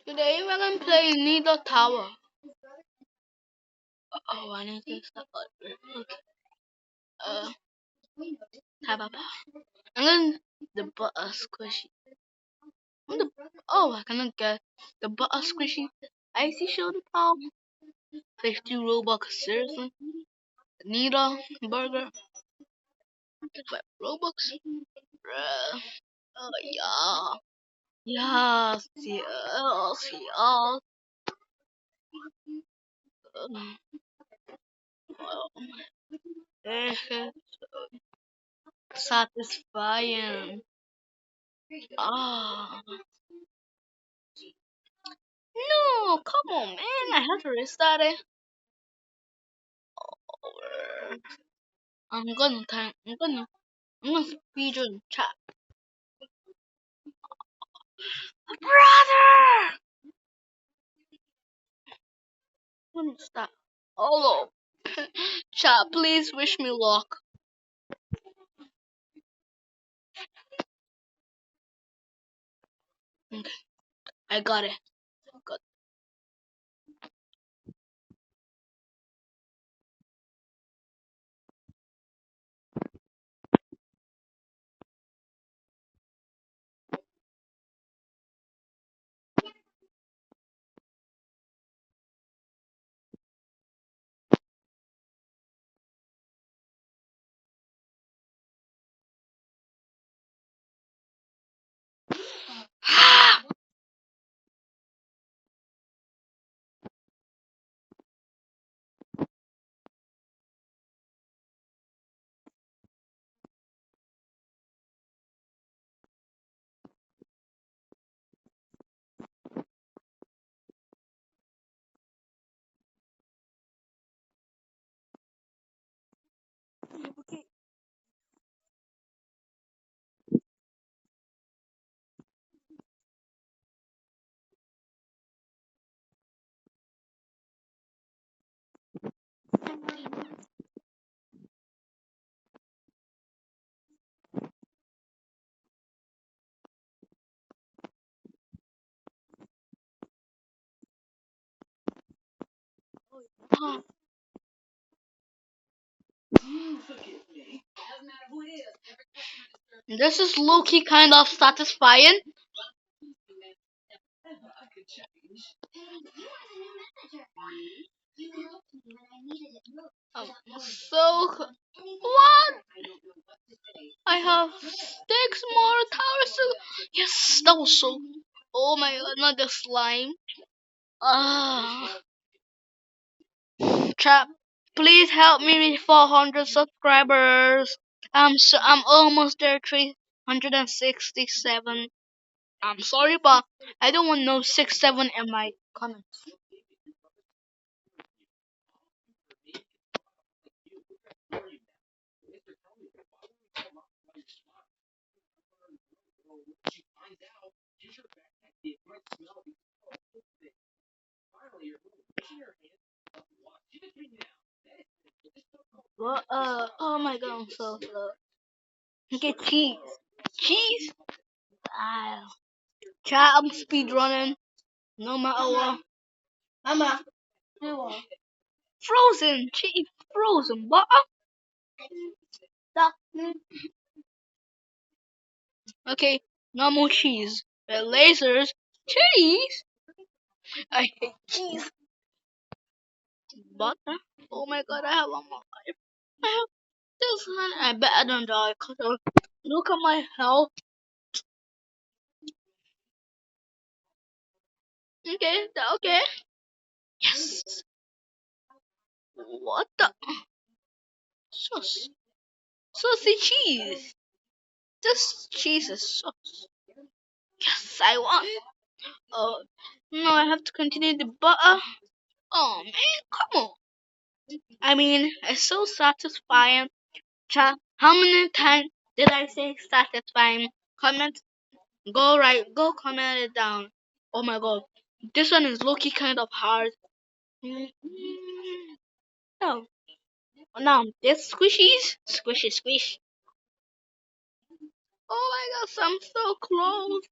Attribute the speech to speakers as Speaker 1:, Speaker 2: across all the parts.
Speaker 1: Today we're gonna play Needoh Tower. Oh, I need to stop it. Okay. Uh, Tabapa. And then the butter squishy. Oh, I cannot get the butter squishy. Icy shoulder power. 50 Robux, seriously? Needoh burger. What, Robux? Bruh. Oh, yeah. Yes, yes, yes. Uh, satisfying. Ah. No, come on, man. I have to restart it. Over. I'm gonna speedrun chat. Brother! I'm gonna stop. Hello. Chat, please wish me luck. Okay, I got it. Got it. This is low-key kind of satisfying. So, what? I have 6 more towers to. Yes, that was so. Oh my god, not the slime. Ah, Trap, please help me with 400 subscribers. I'm almost there, 367. I'm sorry, but I don't want no 6 7 in my comments. Well, oh my god, I'm so slow. Get cheese. Cheese? Ah, chat, I'm speedrunning. No matter what. Mama, frozen cheese, frozen butter. Okay, no more cheese. Lasers, cheese. I hate cheese. Butter. Oh my god, I have one more life. I have this one. I bet I don't die. Cause look at my health. Okay, okay. Yes. What the? Sauce. Saucy cheese. This cheese is sauce. Yes, I won. Oh, no, I have to continue the butter. Oh man, come on. I mean, it's so satisfying. How many times did I say satisfying? Comment, go comment it down. Oh my god, this one is low-key kind of hard. No, no, this squishy, squish. Oh my gosh, I'm so close.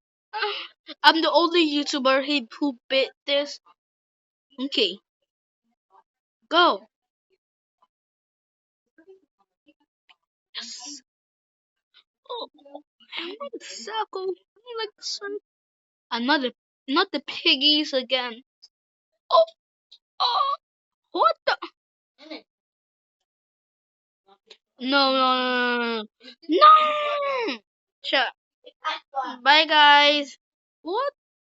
Speaker 1: I'm the only YouTuber who bit this. Okay, go. Yes. Oh, I want the circle. I like the circle. Not the piggies again. Oh, oh, what the? No, no, no, no, no. No! Sure. Bye, guys. What?